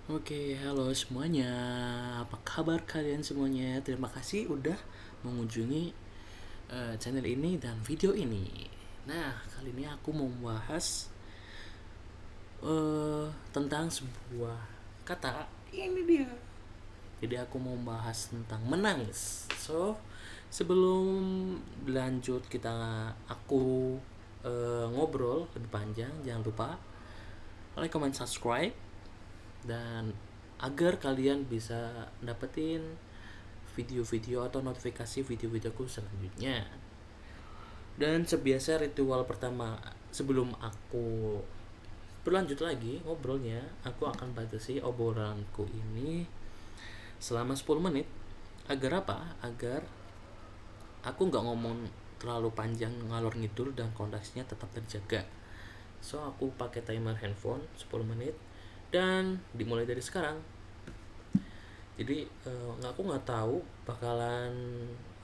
Oke, halo semuanya. Apa kabar kalian semuanya? Terima kasih udah mengunjungi channel ini dan video ini. Nah, kali ini aku mau membahas tentang sebuah kata. Ini dia. Jadi aku mau membahas tentang menangis. So, sebelum lanjut aku ngobrol lebih panjang, jangan lupa like, comment, subscribe dan agar kalian bisa dapetin video-video atau notifikasi video-videoku selanjutnya. Dan sebiasa ritual pertama sebelum aku berlanjut lagi ngobrolnya, aku akan batasi obrolanku ini selama 10 menit. Agar apa? Agar aku nggak ngomong terlalu panjang ngalor ngidul dan konteksnya tetap terjaga. So aku pakai timer handphone 10 menit dan dimulai dari sekarang. Jadi aku nggak tahu bakalan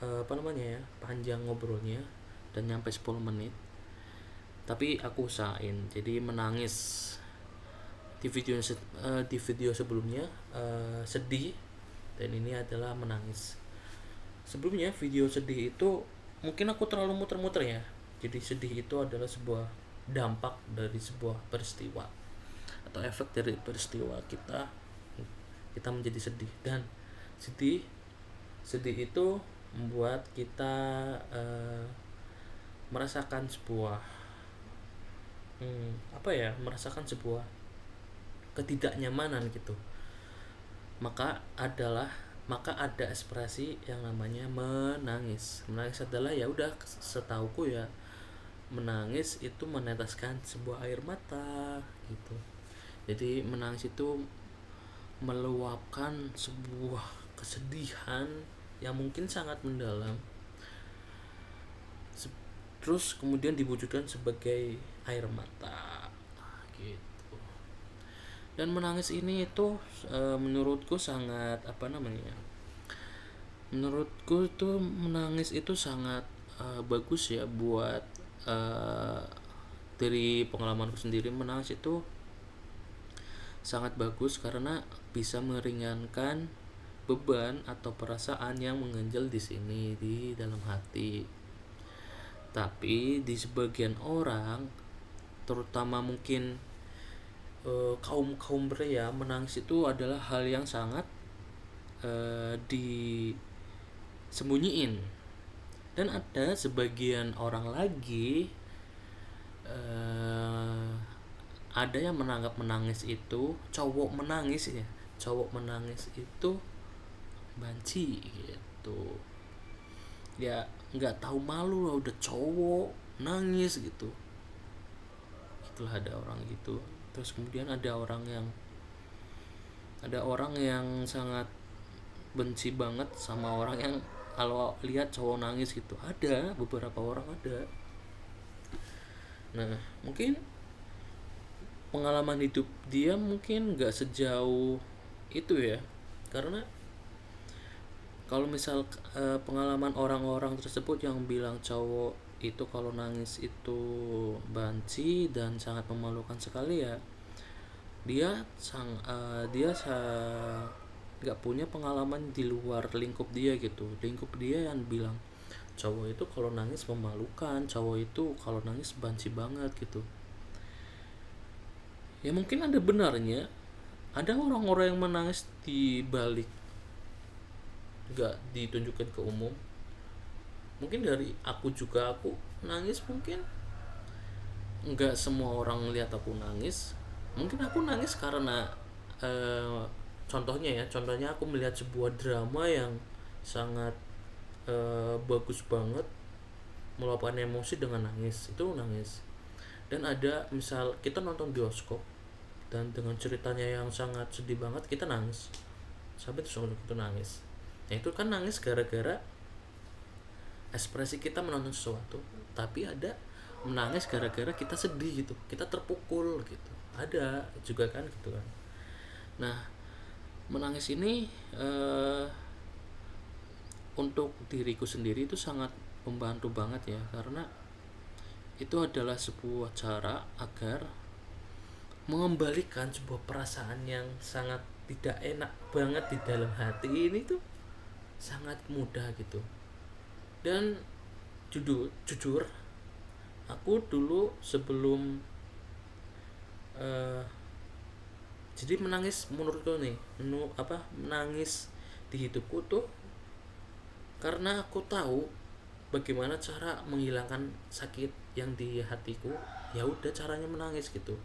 apa namanya ya, panjang ngobrolnya dan nyampe 10 menit, tapi aku usahain jadi menangis. Di video sebelumnya sedih, dan ini adalah menangis. Sebelumnya video sedih itu mungkin aku terlalu muter-muter ya. Jadi sedih itu adalah sebuah dampak dari sebuah peristiwa atau efek dari peristiwa kita menjadi sedih. Dan sedih sedih itu membuat kita merasakan sebuah merasakan sebuah ketidaknyamanan gitu. Maka ada ekspresi yang namanya menangis. Menangis adalah, ya udah, setauku ya, menangis itu meneteskan sebuah air mata gitu. Jadi menangis itu meluapkan sebuah kesedihan yang mungkin sangat mendalam, terus kemudian diwujudkan sebagai air mata gitu. Dan menangis ini itu menurutku sangat apa namanya, menurutku itu menangis itu sangat bagus ya buat dari pengalamanku sendiri. Menangis itu sangat bagus karena bisa meringankan beban atau perasaan yang mengganjal di sini, di dalam hati. Tapi di sebagian orang, terutama mungkin kaum kaum pria, menangis itu adalah hal yang sangat disembunyiin. Dan ada sebagian orang lagi, ada yang menganggap menangis itu, cowok menangis itu banci gitu. Ya nggak tahu malu lah, udah cowok nangis gitu. Itulah, ada orang gitu. Terus kemudian ada orang yang sangat benci banget sama orang yang kalau lihat cowok nangis gitu. Ada beberapa orang, ada. Nah, mungkin pengalaman hidup dia mungkin nggak sejauh itu ya. Karena kalau misal pengalaman orang-orang tersebut yang bilang cowok itu kalau nangis itu banci dan sangat memalukan sekali, ya nggak punya pengalaman di luar lingkup dia gitu. Lingkup dia yang bilang cowok itu kalau nangis memalukan, cowok itu kalau nangis banci banget gitu. Ya mungkin ada benarnya, ada orang-orang yang menangis di balik nggak ditunjukkan ke umum. Mungkin dari aku juga, aku nangis mungkin nggak semua orang lihat aku nangis. Mungkin aku nangis karena contohnya aku melihat sebuah drama yang sangat bagus banget, meluapkan emosi dengan nangis, itu nangis. Dan ada misal kita nonton bioskop dan dengan ceritanya yang sangat sedih banget, kita nangis sampai itu nangis. Nah itu kan nangis gara-gara ekspresi kita menonton sesuatu. Tapi ada menangis gara-gara kita sedih gitu, kita terpukul gitu, ada juga kan gitu kan. Nah, menangis ini untuk diriku sendiri itu sangat membantu banget ya, karena itu adalah sebuah cara agar mengembalikan sebuah perasaan yang sangat tidak enak banget di dalam hati ini tuh sangat mudah gitu. Dan jujur aku dulu sebelum eh, jadi menangis menurutku nih menangis di hidupku tuh karena aku tahu bagaimana cara menghilangkan sakit yang di hatiku. Ya udah, caranya menangis gitu.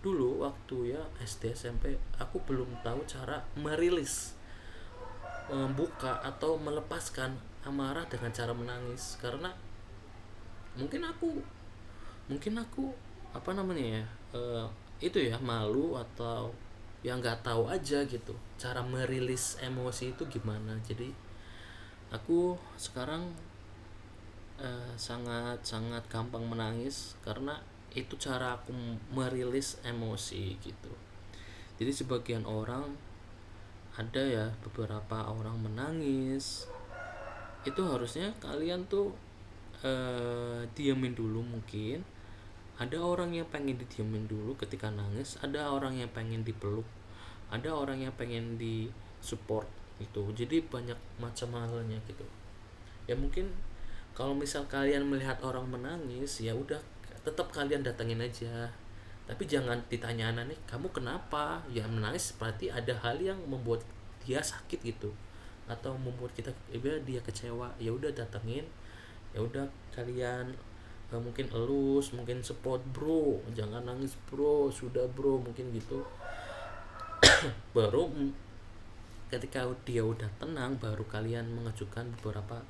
Dulu waktu ya SD SMP aku belum tahu cara merilis, membuka atau melepaskan amarah dengan cara menangis. Karena mungkin aku mungkin aku apa namanya ya, itu ya, malu atau yang nggak tahu aja gitu cara merilis emosi itu gimana. Jadi aku sekarang sangat sangat gampang menangis karena itu cara aku merilis emosi gitu. Jadi sebagian orang, ada ya beberapa orang menangis itu harusnya kalian tuh diemin dulu mungkin. Ada orang yang pengen didiemin dulu ketika nangis, ada orang yang pengen dipeluk, ada orang yang pengen di support gitu. Jadi banyak macam halnya gitu. Ya mungkin kalau misal kalian melihat orang menangis, ya udah tetap kalian datengin aja. Tapi jangan ditanya nih, kamu kenapa? Ya menangis berarti ada hal yang membuat dia sakit gitu, atau membuat dia kecewa. Ya udah datengin, ya udah kalian mungkin elus, mungkin support, bro jangan nangis bro, sudah bro, mungkin gitu. Baru ketika dia udah tenang, baru kalian mengajukan beberapa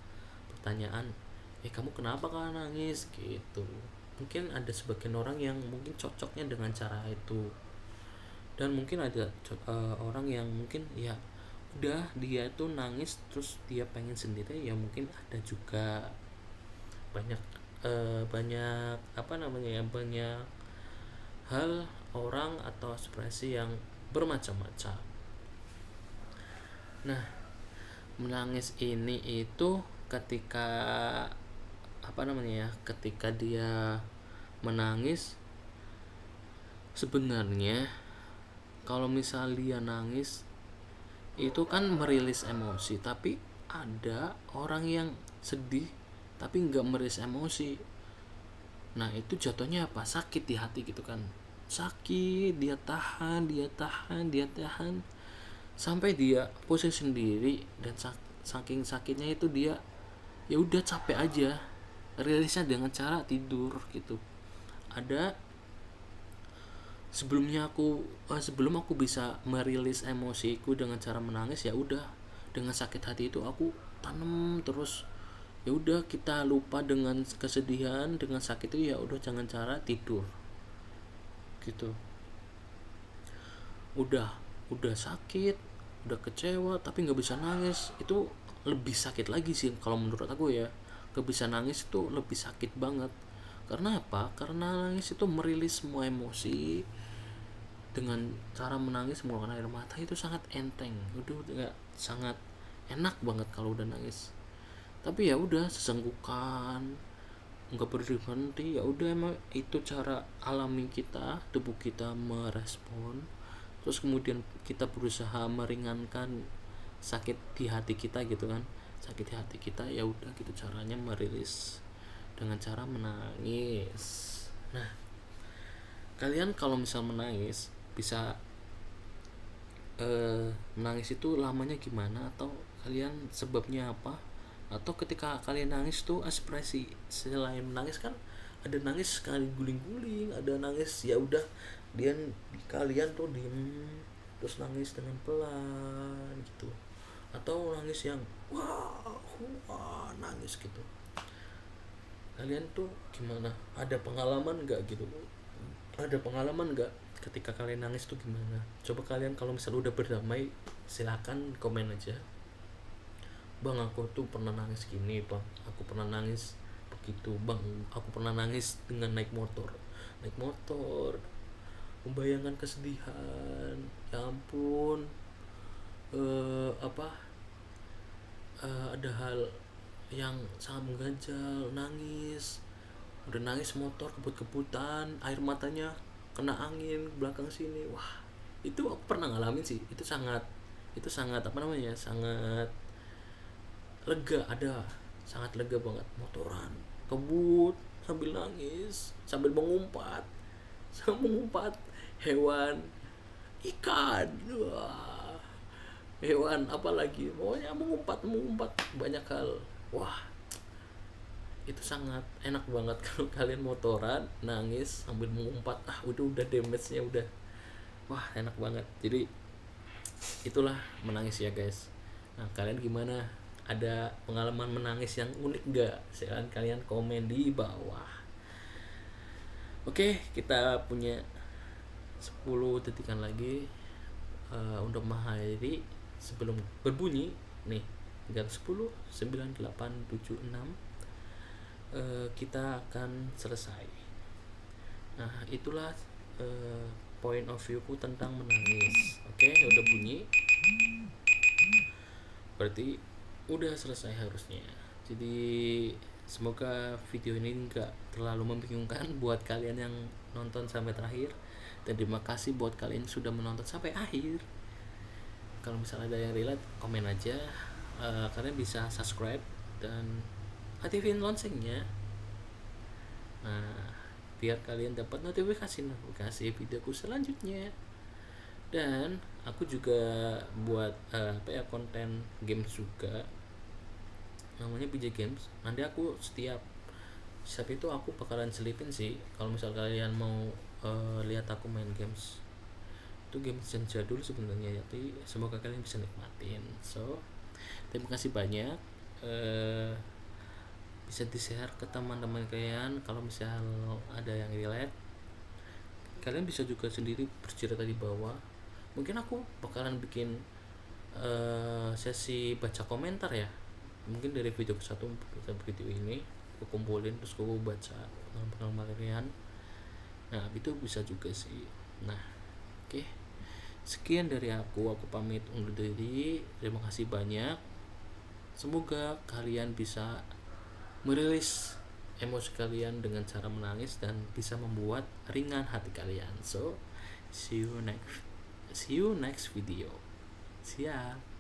pertanyaan. Kamu kenapa kan nangis gitu. Mungkin ada sebagian orang yang mungkin cocoknya dengan cara itu, dan mungkin ada orang yang mungkin ya udah dia tuh nangis terus dia pengen sendiri. Ya mungkin ada juga banyak banyak apa namanya ya, banyak hal orang atau ekspresi yang bermacam-macam. Nah, menangis ini itu ketika apa namanya ya, ketika dia menangis sebenarnya kalau misal dia nangis itu kan merilis emosi. Tapi ada orang yang sedih tapi nggak merilis emosi. Nah itu jatuhnya apa, sakit di hati gitu kan. Sakit, dia tahan, dia tahan, dia tahan sampai dia pusing sendiri. Dan saking sakitnya itu dia ya udah capek aja, rilisnya dengan cara tidur gitu. Ada sebelum aku bisa merilis emosiku dengan cara menangis, ya udah dengan sakit hati itu aku tanam terus. Ya udah, kita lupa dengan kesedihan, dengan sakit itu. Ya udah, jangan cara tidur gitu. Udah sakit, udah kecewa tapi nggak bisa nangis, itu lebih sakit lagi sih kalau menurut aku ya. Nggak bisa nangis itu lebih sakit banget. Karena apa? Karena nangis itu merilis semua emosi. Dengan cara menangis mengeluarkan air mata itu sangat enteng, udah nggak, sangat enak banget kalau udah nangis. Tapi ya udah, sesenggukan, nggak berhenti. Ya udah, emang itu cara alami kita, tubuh kita merespon. Terus kemudian kita berusaha meringankan sakit di hati kita gitu kan. Sakit di hati kita, ya udah gitu caranya merilis dengan cara menangis. Nah, kalian kalau misal menangis bisa menangis itu lamanya gimana, atau kalian sebabnya apa, atau ketika kalian nangis tuh ekspresi selain menangis kan. Ada nangis sekali guling-guling, ada nangis ya udah dia kalian tuh diem terus nangis dengan pelan gitu, atau nangis yang wah nangis gitu. Kalian tuh gimana, ada pengalaman nggak gitu, ada pengalaman nggak ketika kalian nangis tuh gimana? Coba kalian kalau misalnya udah berdamai, silakan komen aja. Bang, aku tuh pernah nangis gini bang, aku pernah nangis begitu bang, aku pernah nangis dengan naik motor, membayangkan kesedihan. Ya ampun, ada hal yang sangat mengganjal, nangis, udah nangis motor kebut-kebutan, air matanya kena angin belakang sini. Wah, itu aku pernah ngalamin sih. Itu sangat apa namanya, sangat lega. Ada sangat lega banget, motoran kebut sambil nangis, sambil mengumpat, sambil mengumpat hewan, ikan, wah, hewan apalagi, pokoknya mengumpat mengumpat banyak hal. Wah, itu sangat enak banget kalau kalian motoran nangis sambil mengumpat. Udah damage-nya udah, wah, enak banget. Jadi itulah menangis ya guys. Nah, kalian gimana, ada pengalaman menangis yang unik gak? Silahkan kalian komen di bawah. Oke, kita punya 10 detikan lagi untuk mengakhiri sebelum berbunyi nih. Tinggal 10, 9, 8, 7, 6, kita akan selesai. Nah, itulah point of view ku tentang menangis. Oke, udah bunyi, berarti udah selesai harusnya. Jadi semoga video ini nggak terlalu membingungkan buat kalian yang nonton sampai terakhir, dan terima kasih buat kalian yang sudah menonton sampai akhir. Kalau misalnya ada yang relate, komen aja. Kalian bisa subscribe dan aktifin loncengnya, nah biar kalian dapat notifikasi videoku selanjutnya. Dan aku juga buat konten games juga, namanya PJ Games. Nanti aku setiap itu aku bakalan selipin sih, kalau misal kalian mau lihat aku main games. Itu games yang jadul sebenarnya, jadi semoga kalian bisa nikmatin. So terima kasih banyak. Bisa di share ke teman-teman kalian. Kalau misal ada yang relate, kalian bisa juga sendiri bercerita di bawah. Mungkin aku bakalan bikin sesi baca komentar ya, mungkin dari video ke satu video ini aku kumpulin terus aku baca pengalaman kalian. Nah, itu bisa juga sih. Nah, oke, sekian dari aku pamit undur diri. Terima kasih banyak. Semoga kalian bisa merilis emosi kalian dengan cara menangis dan bisa membuat ringan hati kalian. So see you next video. Siap.